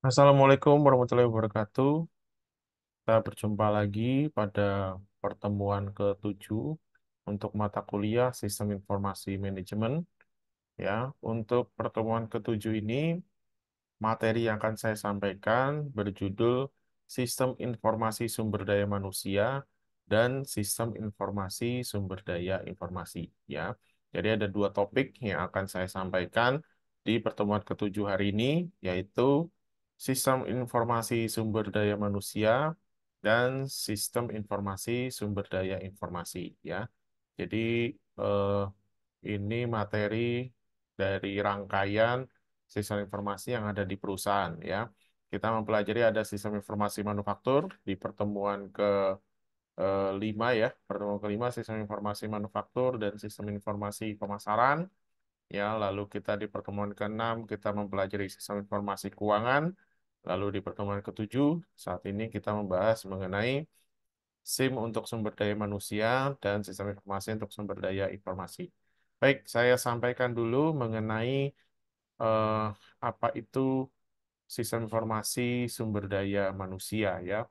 Assalamualaikum warahmatullahi wabarakatuh. Kita berjumpa lagi pada pertemuan ke-7 untuk mata kuliah Sistem Informasi Manajemen. Ya, untuk pertemuan ke-7 ini, materi yang akan saya sampaikan berjudul Sistem Informasi Sumber Daya Manusia dan Sistem Informasi Sumber Daya Informasi. Ya, jadi ada dua topik yang akan saya sampaikan di pertemuan ke-7 hari ini, yaitu Sistem Informasi Sumber Daya Manusia dan Sistem Informasi Sumber Daya Informasi. Ya, jadi eh, ini materi dari rangkaian sistem informasi yang ada di perusahaan ya. Kita mempelajari ada sistem informasi manufaktur di pertemuan ke-5 ya. Pertemuan kelima sistem informasi manufaktur dan sistem informasi pemasaran. Ya, lalu kita di pertemuan ke-6 kita mempelajari sistem informasi keuangan. Lalu di pertemuan ke-7 saat ini kita membahas mengenai SIM untuk sumber daya manusia dan sistem informasi untuk sumber daya informasi. Baik, saya sampaikan dulu mengenai eh, apa itu sistem informasi sumber daya manusia ya.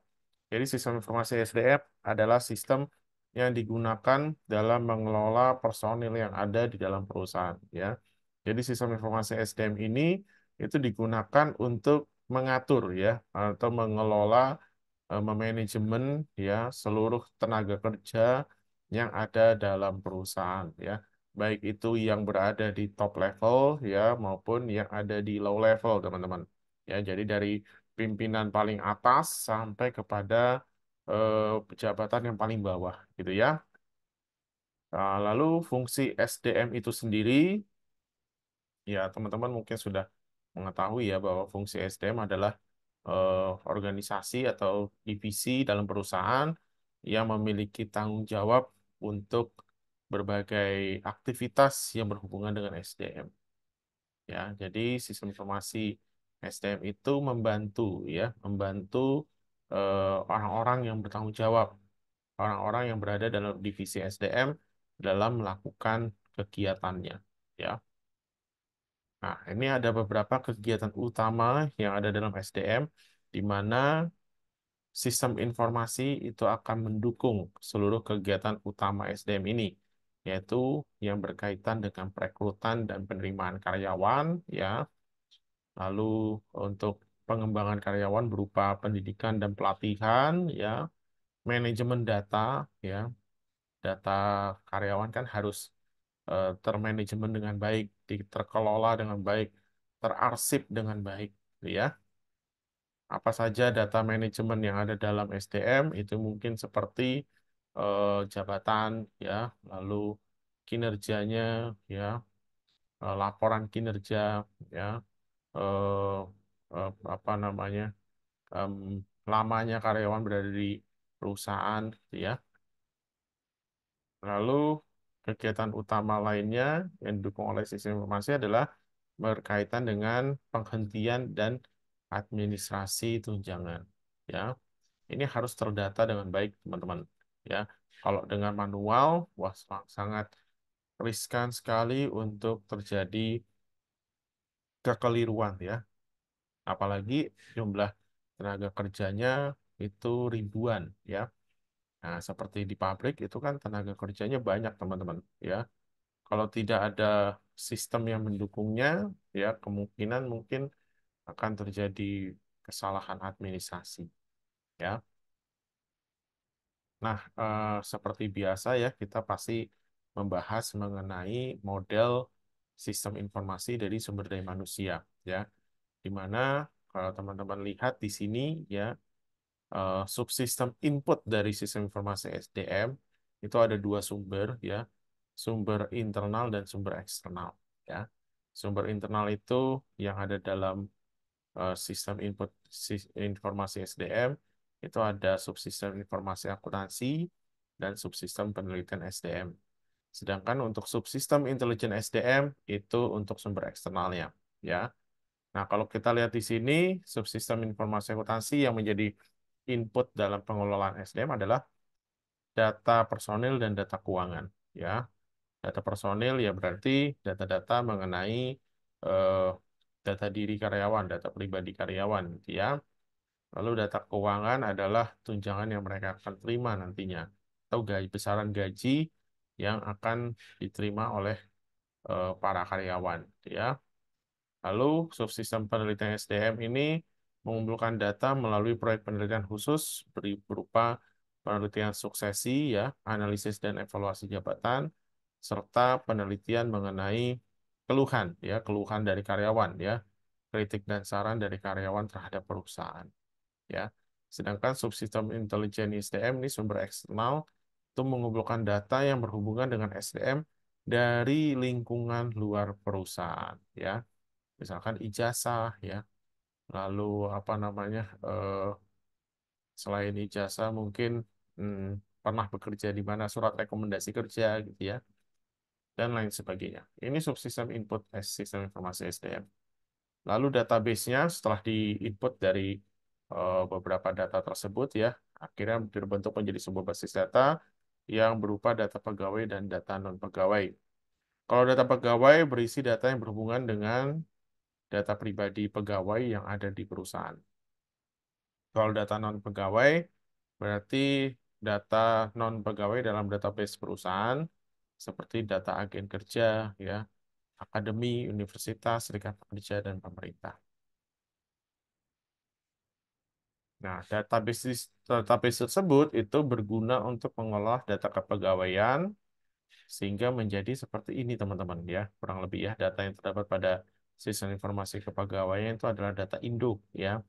Jadi sistem informasi SDM adalah sistem yang digunakan dalam mengelola personil yang ada di dalam perusahaan ya. Jadi sistem informasi SDM ini itu digunakan untuk mengatur ya atau mengelola memanajemen ya seluruh tenaga kerja yang ada dalam perusahaan ya. Baik itu yang berada di top level ya maupun yang ada di low level teman-teman. Ya, jadi dari pimpinan paling atas sampai kepada pejabat yang paling bawah gitu ya. Nah, lalu fungsi SDM itu sendiri ya teman-teman mungkin sudah mengetahui ya bahwa fungsi SDM adalah organisasi atau divisi dalam perusahaan yang memiliki tanggung jawab untuk berbagai aktivitas yang berhubungan dengan SDM. Ya, jadi sistem informasi SDM itu membantu ya, membantu orang-orang yang bertanggung jawab, orang-orang yang berada dalam divisi SDM dalam melakukan kegiatannya. Ya, nah ini ada beberapa kegiatan utama yang ada dalam SDM, di mana sistem informasi itu akan mendukung seluruh kegiatan utama SDM ini, yaitu yang berkaitan dengan perekrutan dan penerimaan karyawan, ya. Lalu untuk pengembangan karyawan berupa pendidikan dan pelatihan, ya, manajemen data, ya, data karyawan kan harus termanajemen dengan baik, terkelola dengan baik, terarsip dengan baik, gitu ya. Apa saja data manajemen yang ada dalam SDM itu mungkin seperti jabatan ya, lalu kinerjanya ya, laporan kinerja ya, eh, apa namanya, em, lamanya karyawan berada di perusahaan gitu ya. Lalu kegiatan utama lainnya yang didukung oleh sistem informasi adalah berkaitan dengan penghentian dan administrasi tunjangan ya. Ini harus terdata dengan baik, teman-teman. Ya, kalau dengan manual, wah sangat riskan sekali untuk terjadi kekeliruan ya. Apalagi jumlah tenaga kerjanya itu ribuan ya. Nah, seperti di pabrik itu kan tenaga kerjanya banyak, teman-teman. Ya, kalau tidak ada sistem yang mendukungnya, ya kemungkinan mungkin akan terjadi kesalahan administrasi. Ya. Nah, seperti biasa ya, kita pasti membahas mengenai model sistem informasi dari sumber daya manusia, ya. Di mana kalau teman-teman lihat di sini, ya, subsistem input dari sistem informasi SDM itu ada dua sumber, ya, sumber internal dan sumber eksternal, ya. Sumber internal itu yang ada dalam sistem input informasi SDM itu ada subsistem informasi akuntansi dan subsistem penelitian SDM. Sedangkan untuk subsistem intelijen SDM itu untuk sumber eksternalnya, ya. Nah, kalau kita lihat di sini, subsistem informasi akuntansi yang menjadi input dalam pengelolaan SDM adalah data personil dan data keuangan, ya. Data personil ya berarti data-data mengenai eh, data diri karyawan, data pribadi karyawan, gitu ya. Lalu data keuangan adalah tunjangan yang mereka akan terima nantinya, atau besaran gaji yang akan diterima oleh para karyawan, gitu ya. Lalu, subsistem penelitian SDM ini mengumpulkan data melalui proyek penelitian khusus berupa penelitian suksesi, ya, analisis dan evaluasi jabatan, serta penelitian mengenai keluhan, ya, keluhan dari karyawan, ya, kritik dan saran dari karyawan terhadap perusahaan, ya. Sedangkan subsistem intelijen SDM ini sumber eksternal itu mengumpulkan data yang berhubungan dengan SDM dari lingkungan luar perusahaan, ya, misalkan ijazah, ya, lalu apa namanya, selain ijazah mungkin pernah bekerja di mana, surat rekomendasi kerja, gitu ya, dan lain sebagainya. Ini subsistem input sistem informasi SDM. Lalu database-nya setelah di-input dari beberapa data tersebut, ya, akhirnya terbentuk menjadi sebuah basis data yang berupa data pegawai dan data non pegawai. Kalau data pegawai berisi data yang berhubungan dengan data pribadi pegawai yang ada di perusahaan. Kalau data non pegawai berarti data non pegawai dalam database perusahaan seperti data agen kerja, ya, akademi, universitas, serikat pekerja dan pemerintah. Nah, database tersebut itu berguna untuk mengolah data kepegawaian sehingga menjadi seperti ini, teman-teman, ya. Kurang lebih, ya, data yang terdapat pada sistem informasi kepegawaian itu adalah data induk, ya.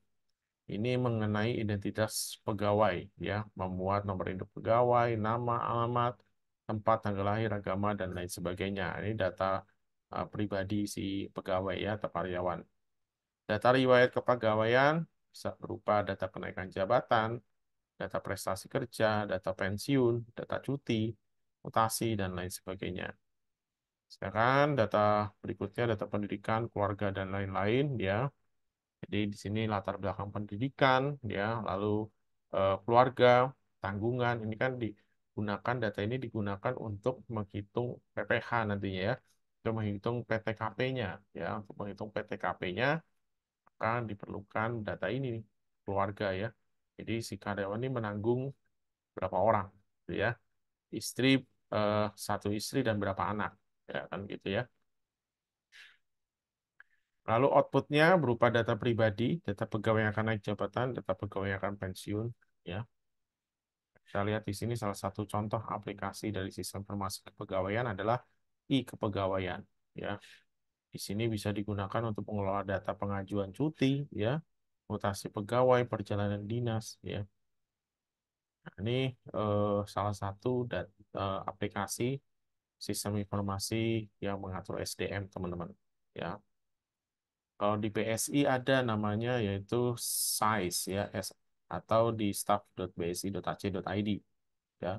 Ini mengenai identitas pegawai, ya, memuat nomor induk pegawai, nama, alamat, tempat, tanggal lahir, agama, dan lain sebagainya. Ini data pribadi si pegawai, ya, atau karyawan. Data riwayat kepegawaian bisa berupa data kenaikan jabatan, data prestasi kerja, data pensiun, data cuti, mutasi, dan lain sebagainya. Sedangkan data berikutnya, data pendidikan, keluarga, dan lain-lain, ya. Jadi di sini latar belakang pendidikan, ya, lalu keluarga, tanggungan, ini kan digunakan, data ini digunakan untuk menghitung PPh nantinya, ya, untuk menghitung PTKP-nya, ya, untuk menghitung PTKP-nya akan diperlukan data ini nih, keluarga, ya. Jadi si karyawan ini menanggung berapa orang, gitu ya, istri, satu istri dan berapa anak, ya kan gitu, ya. Lalu outputnya berupa data pribadi, data pegawai yang akan naik jabatan, data pegawai yang akan pensiun, ya. Kita lihat di sini salah satu contoh aplikasi dari sistem informasi kepegawaian adalah e-kepegawaian, ya. Di sini bisa digunakan untuk mengelola data pengajuan cuti, ya, mutasi pegawai, perjalanan dinas, ya. Nah, ini salah satu aplikasi sistem informasi yang mengatur SDM, teman-teman, ya. Kalau di PSI ada namanya yaitu SAIS, ya, atau di staff.bsi.ac.id, ya.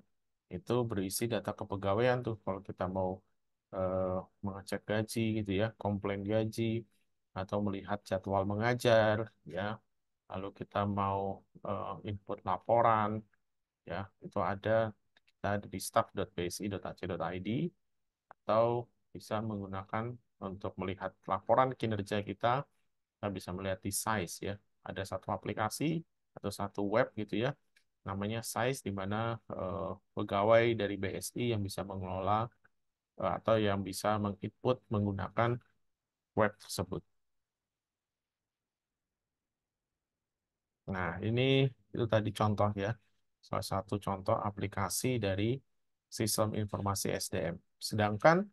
Itu berisi data kepegawaian tuh kalau kita mau eh, mengecek gaji, gitu ya, komplain gaji, atau melihat jadwal mengajar, ya. Lalu kita mau input laporan, ya, itu kita ada di staff.bsi.ac.id, atau bisa menggunakan untuk melihat laporan kinerja kita bisa melihat di Size, ya. Ada satu aplikasi atau satu web, gitu ya, namanya Size, di mana pegawai dari BSI yang bisa mengelola atau yang bisa menginput menggunakan web tersebut. Nah, ini itu tadi contoh, ya, salah satu contoh aplikasi dari sistem informasi SDM. Sedangkan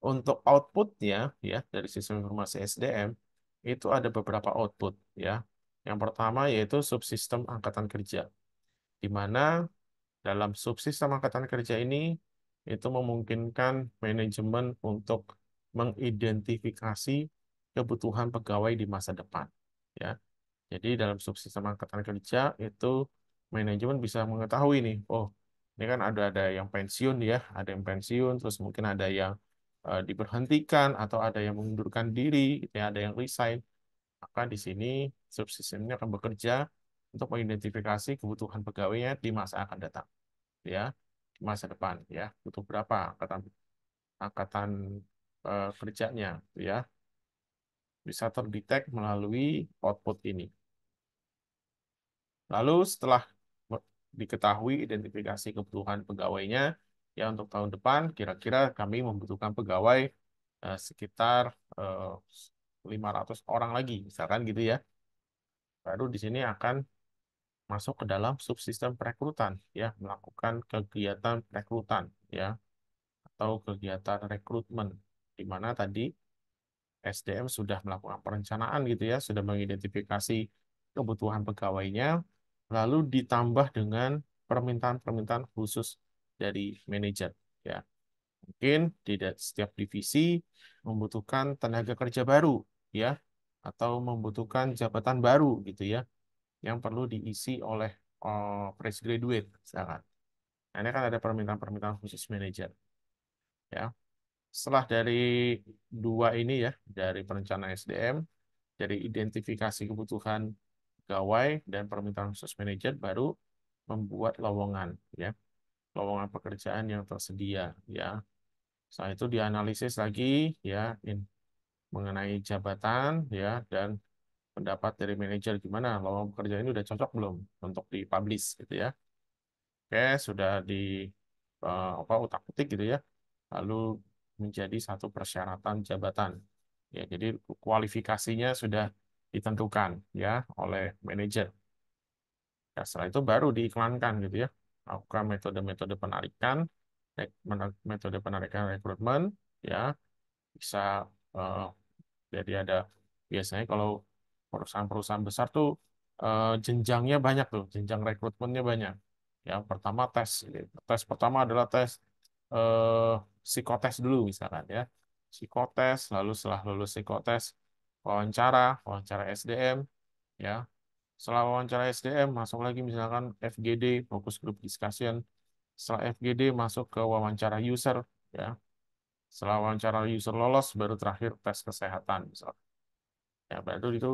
untuk outputnya, ya, dari sistem informasi SDM itu ada beberapa output, ya. Yang pertama yaitu subsistem angkatan kerja, di mana dalam subsistem angkatan kerja ini itu memungkinkan manajemen untuk mengidentifikasi kebutuhan pegawai di masa depan, ya. Jadi dalam subsistem angkatan kerja itu manajemen bisa mengetahui nih, oh, ini kan ada yang pensiun, ya, ada yang pensiun, terus mungkin ada yang diberhentikan atau ada yang mengundurkan diri, gitu ya, ada yang resign. Maka di sini subsistemnya akan bekerja untuk mengidentifikasi kebutuhan pegawainya di masa akan datang, ya, di masa depan, ya, butuh berapa angkatan angkatan kerjanya, ya. bisa terdetek melalui output ini. Lalu setelah diketahui identifikasi kebutuhan pegawainya, ya untuk tahun depan kira-kira kami membutuhkan pegawai sekitar eh, 500 orang lagi, misalkan gitu ya. Baru di sini akan masuk ke dalam subsistem perekrutan, ya, melakukan kegiatan perekrutan, ya, atau kegiatan rekrutmen, di mana tadi SDM sudah melakukan perencanaan gitu ya, sudah mengidentifikasi kebutuhan pegawainya, lalu ditambah dengan permintaan-permintaan khusus dari manajer. Ya, mungkin tidak setiap divisi membutuhkan tenaga kerja baru, ya, atau membutuhkan jabatan baru gitu ya, yang perlu diisi oleh fresh graduate, misalkan. Nah, ini kan ada permintaan-permintaan khusus manajer, ya. Setelah dari dua ini ya, dari perencanaan SDM, dari identifikasi kebutuhan pegawai dan permintaan khusus manajer, baru membuat lowongan, ya, lowongan pekerjaan yang tersedia, ya. Setelah itu dianalisis lagi, ya, mengenai jabatan, ya, dan pendapat dari manajer gimana lowongan pekerjaan ini udah cocok belum untuk dipublish gitu ya. Oke, sudah di apa utak-atik gitu ya. Lalu menjadi satu persyaratan jabatan. Ya, jadi kualifikasinya sudah ditentukan ya oleh manajer. Ya, setelah itu baru diiklankan gitu ya. Lakukan metode-metode penarikan, metode penarikan rekrutmen, ya bisa eh, jadi ada biasanya kalau perusahaan-perusahaan besar tuh jenjangnya banyak tuh, jenjang rekrutmennya banyak. Yang pertama tes, gitu. Tes pertama adalah tes eh, psikotes dulu misalkan ya. Psikotes, lalu setelah lulus psikotes, wawancara, wawancara SDM, ya. Setelah wawancara SDM, masuk lagi misalkan FGD, focus group discussion. Setelah FGD masuk ke wawancara user, ya. Setelah wawancara user lolos, baru terakhir tes kesehatan, misalkan. Ya, baru itu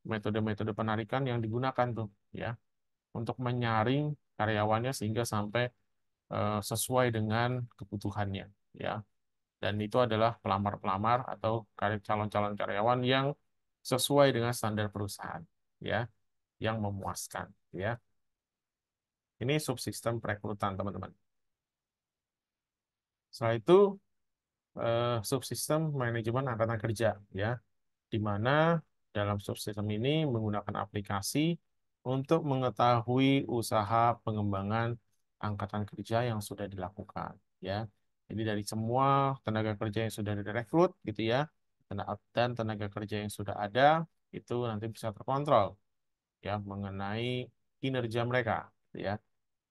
metode-metode penarikan yang digunakan tuh, ya, untuk menyaring karyawannya sehingga sampai sesuai dengan kebutuhannya, ya. Dan itu adalah pelamar-pelamar atau calon-calon karyawan yang sesuai dengan standar perusahaan, ya, yang memuaskan, ya. Ini subsistem perekrutan, teman-teman. Setelah itu subsistem manajemen angkatan kerja, ya, di mana dalam subsistem ini menggunakan aplikasi untuk mengetahui usaha pengembangan angkatan kerja yang sudah dilakukan, ya. Jadi dari semua tenaga kerja yang sudah direkrut gitu ya, dan tenaga kerja yang sudah ada itu nanti bisa terkontrol ya mengenai kinerja mereka, gitu ya.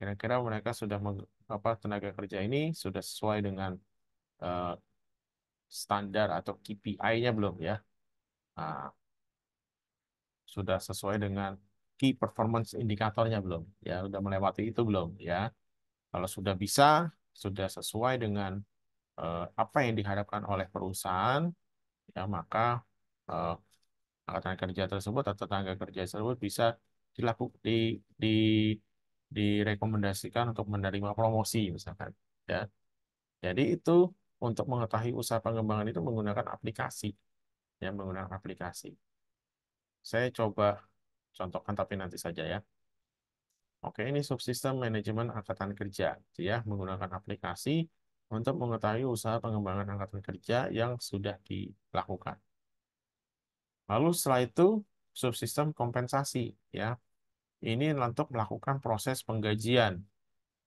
Kira-kira mereka sudah apa tenaga kerja ini sudah sesuai dengan eh, standar atau KPI-nya belum ya? Nah, sudah sesuai dengan key performance indikatornya belum? Ya, sudah melewati itu belum? Ya, kalau sudah bisa, sudah sesuai dengan apa yang diharapkan oleh perusahaan, ya maka eh, angkatan kerja tersebut atau tenaga kerja tersebut bisa dilakukan di direkomendasikan untuk menerima promosi misalkan. Ya, jadi itu untuk mengetahui usaha pengembangan itu menggunakan aplikasi, ya menggunakan aplikasi. Saya coba contohkan tapi nanti saja ya. Oke, ini subsistem manajemen angkatan kerja, gitu ya, menggunakan aplikasi untuk mengetahui usaha pengembangan angkatan kerja yang sudah dilakukan. Lalu setelah itu subsistem kompensasi, ya, ini untuk melakukan proses penggajian.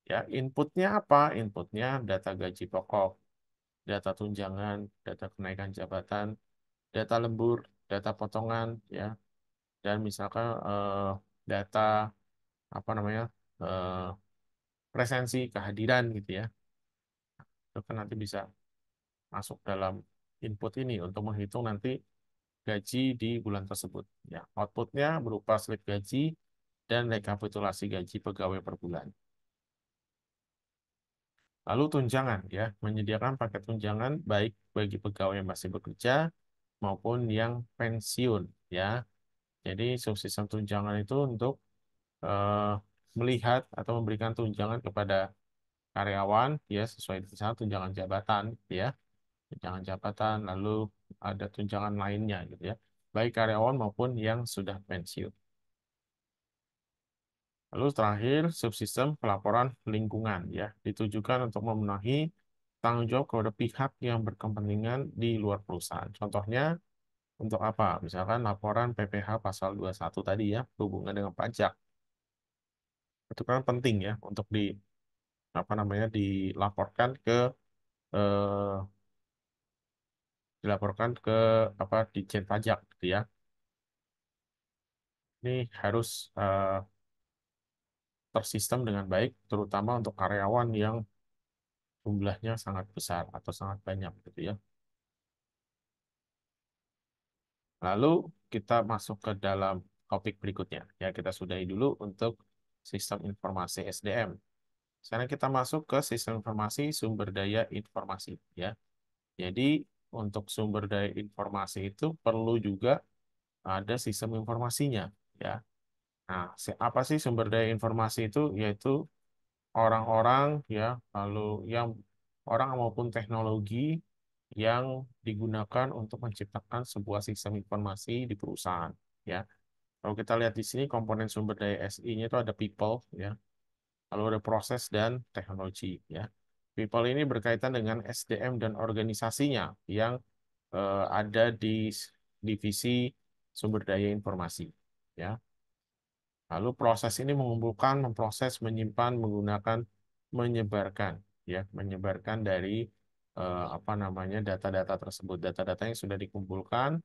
Ya, inputnya apa? Inputnya data gaji pokok, data tunjangan, data kenaikan jabatan, data lembur, data potongan, ya, dan misalkan data apa namanya eh, presensi kehadiran gitu ya. Itu kan nanti bisa masuk dalam input ini untuk menghitung nanti gaji di bulan tersebut. Ya, outputnya berupa slip gaji dan rekapitulasi gaji pegawai per bulan. Lalu tunjangan, ya, menyediakan paket tunjangan baik bagi pegawai yang masih bekerja maupun yang pensiun, ya. Jadi subsistem tunjangan itu untuk eh, melihat atau memberikan tunjangan kepada karyawan, ya, sesuai misalnya tunjangan jabatan, ya, tunjangan jabatan, lalu ada tunjangan lainnya, gitu ya. baik karyawan maupun yang sudah pensiun. Lalu terakhir, subsistem pelaporan lingkungan ya, ditujukan untuk memenuhi tanggung jawab kepada pihak yang berkepentingan di luar perusahaan. Contohnya untuk apa? Misalkan laporan PPh pasal 21 tadi ya, berhubungan dengan pajak. Itu kan penting ya untuk apa namanya dilaporkan eh, ke apa Ditjen Pajak gitu ya. Ini harus tersistem dengan baik, terutama untuk karyawan yang jumlahnya sangat besar atau sangat banyak gitu ya. Lalu kita masuk ke dalam topik berikutnya. Ya, kita sudahi dulu untuk sistem informasi SDM. Sekarang kita masuk ke sistem informasi sumber daya informasi ya. Jadi untuk sumber daya informasi itu perlu juga ada sistem informasinya ya. Nah, apa sih sumber daya informasi itu? Yaitu orang-orang ya, lalu yang orang maupun teknologi yang digunakan untuk menciptakan sebuah sistem informasi di perusahaan ya. Kalau kita lihat di sini komponen sumber daya SI-nya itu ada people ya, lalu ada proses dan teknologi ya. People ini berkaitan dengan SDM dan organisasinya yang ada di divisi sumber daya informasi ya. Lalu proses ini mengumpulkan, memproses, menyimpan, menggunakan, menyebarkan, ya, menyebarkan dari apa namanya data-data tersebut, data-data yang sudah dikumpulkan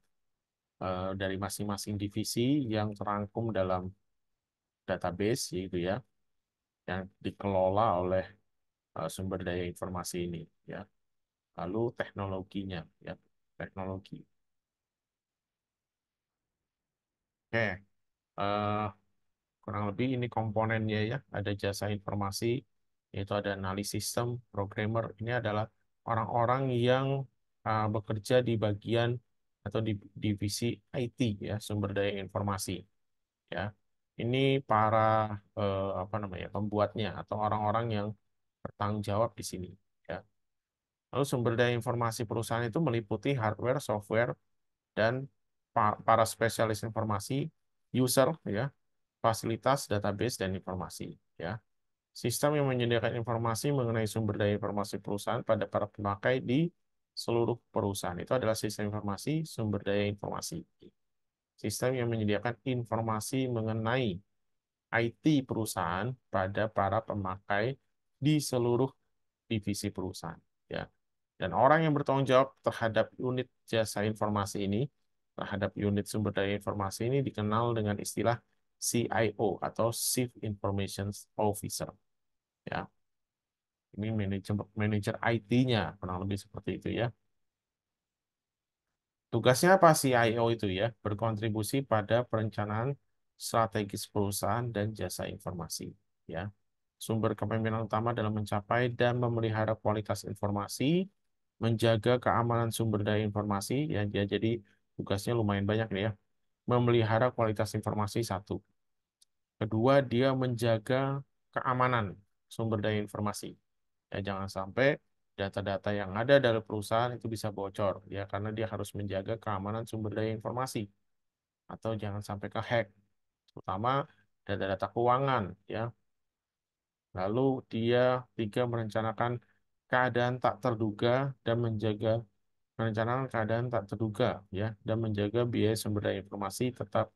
dari masing-masing divisi yang terangkum dalam database, yaitu ya, yang dikelola oleh sumber daya informasi ini, ya. Lalu teknologinya, ya, teknologi. Oke, eh, kurang lebih ini komponennya ya, ada jasa informasi, yaitu ada analis sistem, programmer. Ini adalah orang-orang yang bekerja di bagian atau di divisi IT ya, sumber daya informasi ya. Ini para apa namanya pembuatnya atau orang-orang yang bertanggung jawab di sini ya. Lalu sumber daya informasi perusahaan itu meliputi hardware, software, dan para spesialis informasi, user ya, fasilitas, database, dan informasi. Ya. Sistem yang menyediakan informasi mengenai sumber daya informasi perusahaan pada para pemakai di seluruh perusahaan. Itu adalah sistem informasi sumber daya informasi. Sistem yang menyediakan informasi mengenai IT perusahaan pada para pemakai di seluruh divisi perusahaan. Ya. Dan orang yang bertanggung jawab terhadap unit jasa informasi ini, terhadap unit sumber daya informasi ini dikenal dengan istilah CIO atau Chief Information Officer. Ya, ini manajer IT-nya, kurang lebih seperti itu ya. Tugasnya apa CIO itu ya? Berkontribusi pada perencanaan strategis perusahaan dan jasa informasi. Ya, sumber kepemimpinan utama dalam mencapai dan memelihara kualitas informasi, menjaga keamanan sumber daya informasi, ya, jadi tugasnya lumayan banyak nih ya. Memelihara kualitas informasi satu. Kedua, dia menjaga keamanan sumber daya informasi. Ya, jangan sampai data-data yang ada dari perusahaan itu bisa bocor, ya, karena dia harus menjaga keamanan sumber daya informasi atau jangan sampai ke hack, terutama data-data keuangan, ya. Lalu dia tiga merencanakan keadaan tak terduga dan menjaga merencanakan keadaan tak terduga, ya, dan menjaga biaya sumber daya informasi tetap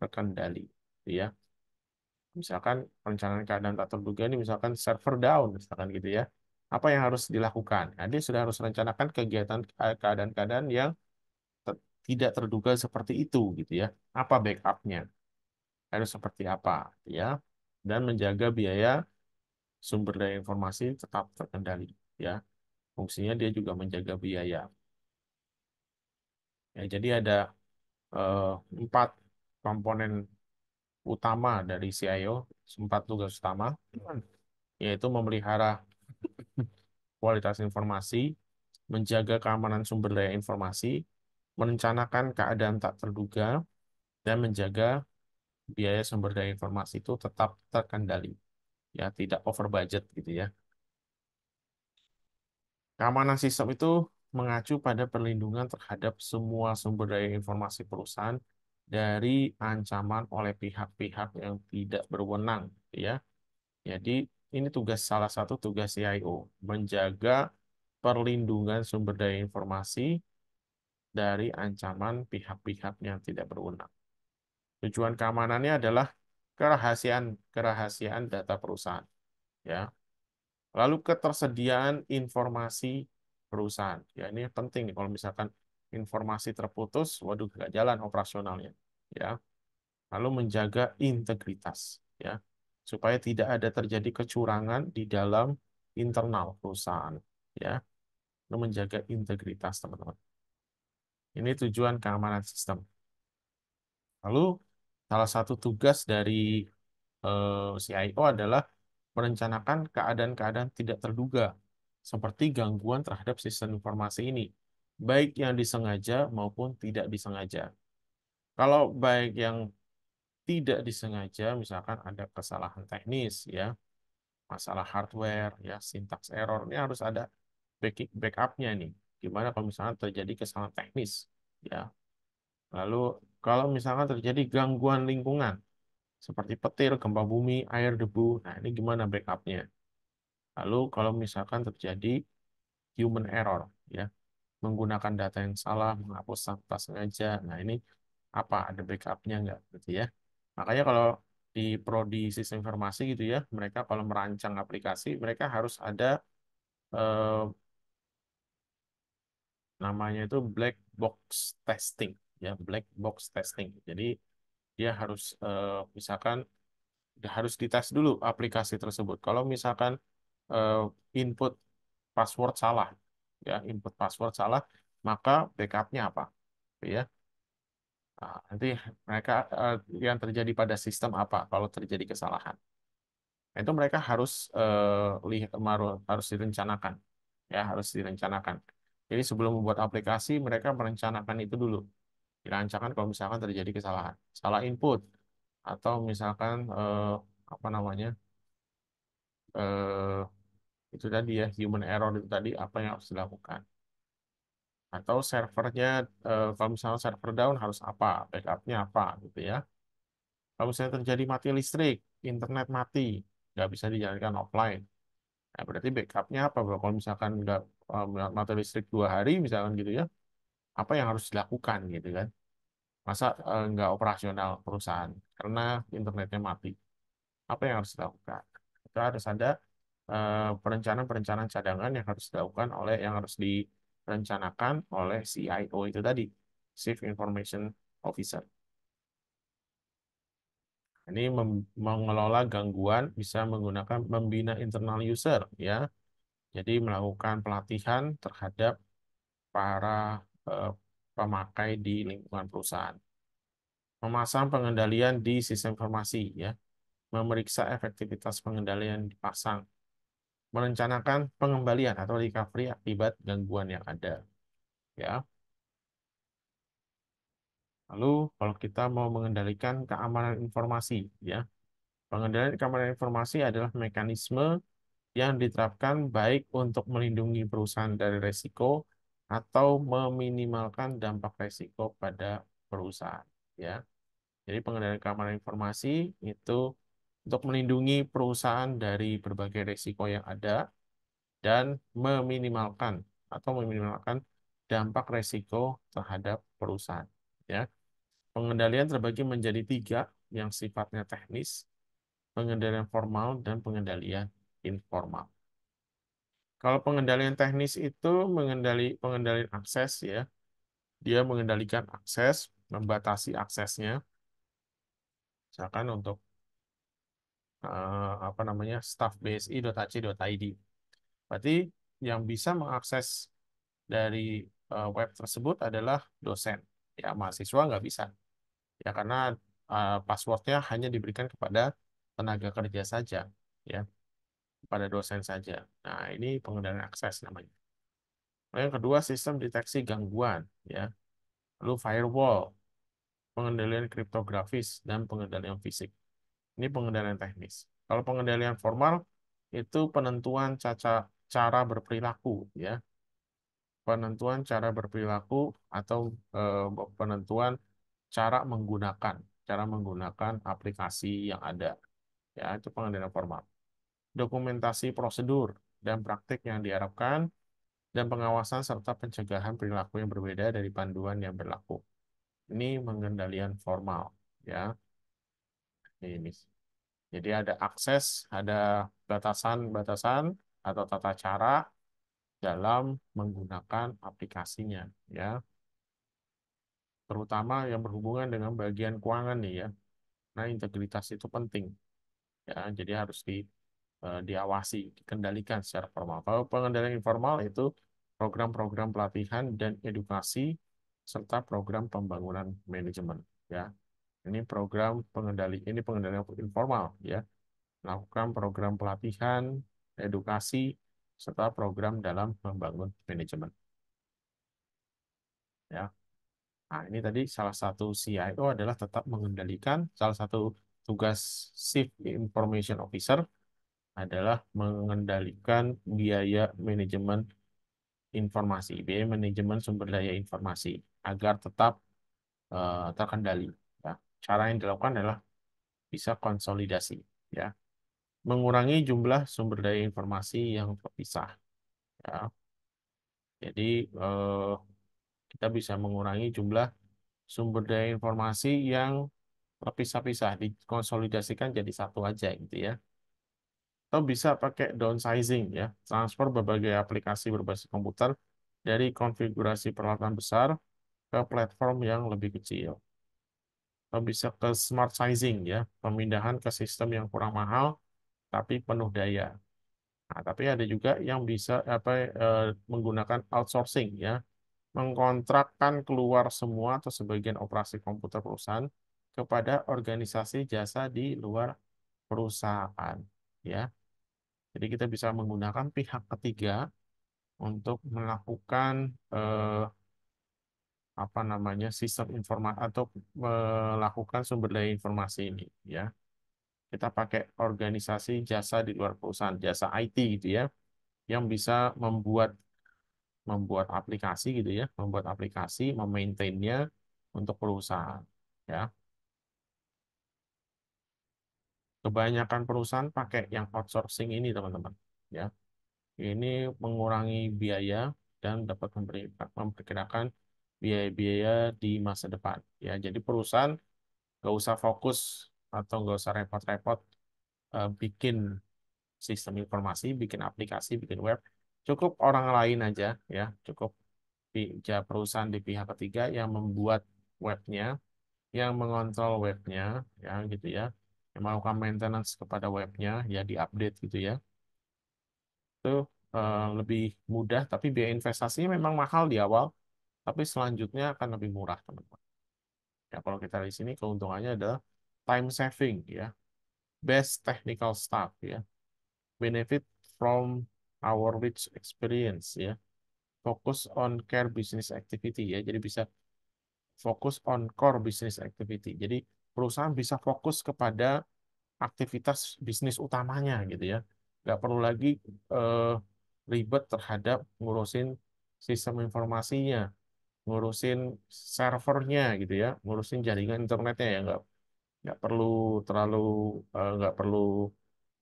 terkendali, ya. Misalkan perencanaan keadaan tak terduga ini misalkan server down, misalkan gitu ya. Apa yang harus dilakukan? Nah, dia sudah harus merencanakan kegiatan keadaan-keadaan yang tidak terduga seperti itu gitu ya. Apa backupnya? Harus seperti apa ya? Dan menjaga biaya sumber daya informasi tetap terkendali ya. Fungsinya dia juga menjaga biaya. Ya, jadi ada eh, 4 komponen utama dari CIO, 4 tugas utama, yaitu memelihara kualitas informasi, menjaga keamanan sumber daya informasi, merencanakan keadaan tak terduga, dan menjaga biaya sumber daya informasi itu tetap terkendali, ya tidak over budget gitu ya. Keamanan sistem itu mengacu pada perlindungan terhadap semua sumber daya informasi perusahaan dari ancaman oleh pihak-pihak yang tidak berwenang, ya. Jadi ini salah satu tugas CIO, menjaga perlindungan sumber daya informasi dari ancaman pihak-pihak yang tidak berwenang. Tujuan keamanannya adalah kerahasiaan kerahasiaan data perusahaan, ya. Lalu ketersediaan informasi perusahaan. Ya, ini penting nih kalau misalkan informasi terputus, waduh nggak jalan operasionalnya. Ya. Lalu menjaga integritas, ya, supaya tidak ada terjadi kecurangan di dalam internal perusahaan. Ya. Lalu menjaga integritas, teman-teman. Ini tujuan keamanan sistem. Lalu salah satu tugas dari CIO adalah merencanakan keadaan-keadaan tidak terduga, seperti gangguan terhadap sistem informasi ini, baik yang disengaja maupun tidak disengaja. Kalau baik yang tidak disengaja, misalkan ada kesalahan teknis, ya, masalah hardware, ya, syntax error, ini harus ada backupnya nih. Gimana kalau misalkan terjadi kesalahan teknis, ya. Lalu kalau misalkan terjadi gangguan lingkungan, seperti petir, gempa bumi, air, debu, nah ini gimana backupnya? Lalu kalau misalkan terjadi human error, ya, menggunakan data yang salah, menghapus tanpa sengaja, nah ini apa? Ada backupnya nggak? Gitu ya. Makanya kalau di prodi sistem informasi gitu ya, mereka kalau merancang aplikasi, mereka harus ada eh, namanya itu black box testing, ya, black box testing. Jadi dia harus misalkan harus dites dulu aplikasi tersebut. Kalau misalkan eh, input password salah, ya, input password salah, maka backupnya apa, ya. Nah, nanti mereka yang terjadi pada sistem apa kalau terjadi kesalahan. Nah, itu mereka harus lihat harus direncanakan, ya, harus direncanakan. Jadi sebelum membuat aplikasi mereka merencanakan itu dulu, dirancangkan kalau misalkan terjadi kesalahan, salah input atau misalkan apa namanya eh, itu tadi ya human error itu tadi apa yang harus dilakukan. Atau servernya kalau misalnya server down harus apa, backupnya apa gitu ya. Kalau misalnya terjadi mati listrik, internet mati, nggak bisa dijalankan offline. Nah, berarti backupnya apa, Bro? Kalau misalkan nggak mati listrik 2 hari misalkan gitu ya, apa yang harus dilakukan gitu kan? Masa nggak operasional perusahaan karena internetnya mati? Apa yang harus dilakukan? Itu harus ada perencanaan-perencanaan cadangan yang harus dilakukan yang harus direncanakan oleh CIO itu tadi, Chief Information Officer. Ini mengelola gangguan bisa menggunakan membina internal user, ya. Jadi melakukan pelatihan terhadap para eh, pemakai di lingkungan perusahaan. Memasang pengendalian di sistem informasi, ya. Memeriksa efektivitas pengendalian yang dipasang. Merencanakan pengembalian atau recovery akibat gangguan yang ada, ya. Lalu kalau kita mau mengendalikan keamanan informasi, ya. Pengendalian keamanan informasi adalah mekanisme yang diterapkan baik untuk melindungi perusahaan dari resiko atau meminimalkan dampak resiko pada perusahaan, ya. Jadi pengendalian keamanan informasi itu untuk melindungi perusahaan dari berbagai resiko yang ada dan meminimalkan dampak resiko terhadap perusahaan, ya. Pengendalian terbagi menjadi 3 yang sifatnya teknis, pengendalian formal, dan pengendalian informal. Kalau pengendalian teknis itu pengendalian akses, ya. Dia mengendalikan akses, membatasi aksesnya, misalkan untuk apa namanya staff bsi.ac.id. Berarti yang bisa mengakses dari web tersebut adalah dosen, ya, mahasiswa nggak bisa, ya, karena passwordnya hanya diberikan kepada tenaga kerja saja, ya, kepada dosen saja. Nah, ini pengendalian akses namanya. Lalu yang kedua, sistem deteksi gangguan, ya. Lalu firewall, pengendalian kriptografis, dan pengendalian fisik. Ini pengendalian teknis. Kalau pengendalian formal itu penentuan cara berperilaku, ya. penentuan cara berperilaku atau penentuan cara menggunakan aplikasi yang ada. Ya, itu pengendalian formal. Dokumentasi prosedur dan praktik yang diharapkan, dan pengawasan serta pencegahan perilaku yang berbeda dari panduan yang berlaku. Ini pengendalian formal, ya. Ini. Jadi ada akses, ada batasan-batasan atau tata cara dalam menggunakan aplikasinya, ya. Terutama yang berhubungan dengan bagian keuangan nih, ya. Nah, integritas itu penting, ya. Jadi harus diawasi, dikendalikan secara formal. Kalau pengendalian informal itu program-program pelatihan dan edukasi serta program pembangunan manajemen, ya. Ini pengendalian informal, ya. Melakukan program pelatihan, edukasi serta program dalam membangun manajemen, ya. Nah, ini tadi salah satu CIO adalah tetap mengendalikan, salah satu tugas Chief Information Officer adalah mengendalikan biaya manajemen informasi, biaya manajemen sumber daya informasi agar tetap terkendali. Ya. Cara yang dilakukan adalah bisa konsolidasi, ya, mengurangi jumlah sumber daya informasi yang terpisah. Ya. Jadi kita bisa mengurangi jumlah sumber daya informasi yang terpisah-pisah, dikonsolidasikan jadi satu aja gitu ya. Atau bisa pakai downsizing ya, transfer berbagai aplikasi berbasis komputer dari konfigurasi peralatan besar ke platform yang lebih kecil. Atau bisa ke smart sizing ya, pemindahan ke sistem yang kurang mahal tapi penuh daya. Nah, tapi ada juga yang bisa menggunakan outsourcing ya, mengkontrakkan keluar semua atau sebagian operasi komputer perusahaan kepada organisasi jasa di luar perusahaan ya. Jadi kita bisa menggunakan pihak ketiga untuk melakukan apa namanya sistem informasi atau melakukan sumber daya informasi ini ya. Kita pakai organisasi jasa di luar perusahaan, jasa IT gitu ya, yang bisa membuat membuat aplikasi gitu ya, membuat aplikasi, memaintainnya untuk perusahaan ya. Kebanyakan perusahaan pakai yang outsourcing ini teman-teman ya. Ini mengurangi biaya dan dapat memperkirakan biaya-biaya di masa depan ya. Jadi perusahaan nggak usah fokus atau nggak usah repot-repot bikin sistem informasi, bikin aplikasi, bikin web. Cukup orang lain aja ya, cukup perusahaan di pihak ketiga yang membuat webnya, yang mengontrol webnya, ya gitu ya, yang melakukan maintenance kepada webnya, ya diupdate gitu ya. Itu lebih mudah, tapi biaya investasinya memang mahal di awal, tapi selanjutnya akan lebih murah teman-teman. Ya kalau kita di sini keuntungannya adalah time saving ya, best technical staff ya, benefit from our rich experience ya, fokus on care business activity ya, jadi bisa fokus on core business activity. Jadi perusahaan bisa fokus kepada aktivitas bisnis utamanya gitu ya. Nggak perlu lagi eh, ribet terhadap ngurusin sistem informasinya, ngurusin servernya gitu ya, ngurusin jaringan internetnya ya nggak perlu terlalu nggak perlu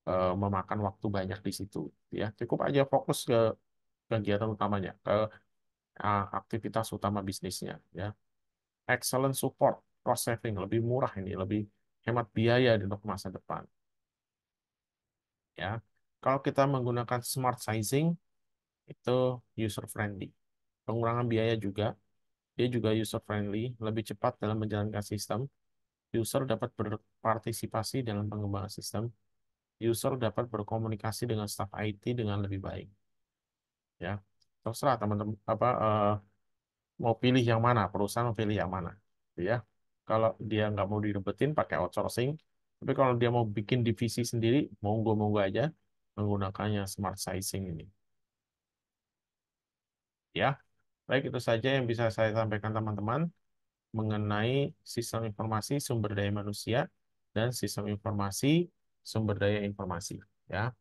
memakan waktu banyak di situ ya. Cukup aja fokus ke kegiatan utamanya, ke aktivitas utama bisnisnya ya. Excellent support, cost saving, lebih murah ini, lebih hemat biaya di untuk masa depan. Ya, kalau kita menggunakan smart sizing itu user friendly, pengurangan biaya juga, dia juga user friendly, lebih cepat dalam menjalankan sistem. User dapat berpartisipasi dalam pengembangan sistem. User dapat berkomunikasi dengan staf IT dengan lebih baik. Ya, terserah teman-teman mau pilih yang mana, perusahaan mau pilih yang mana, ya. Kalau dia nggak mau direbetin pakai outsourcing, tapi kalau dia mau bikin divisi sendiri, monggo-monggo aja menggunakannya smart sizing ini. Ya, baik itu saja yang bisa saya sampaikan teman-teman mengenai sistem informasi sumber daya manusia dan sistem informasi sumber daya informasi. Ya,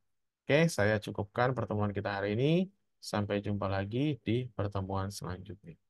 oke, saya cukupkan pertemuan kita hari ini. Sampai jumpa lagi di pertemuan selanjutnya.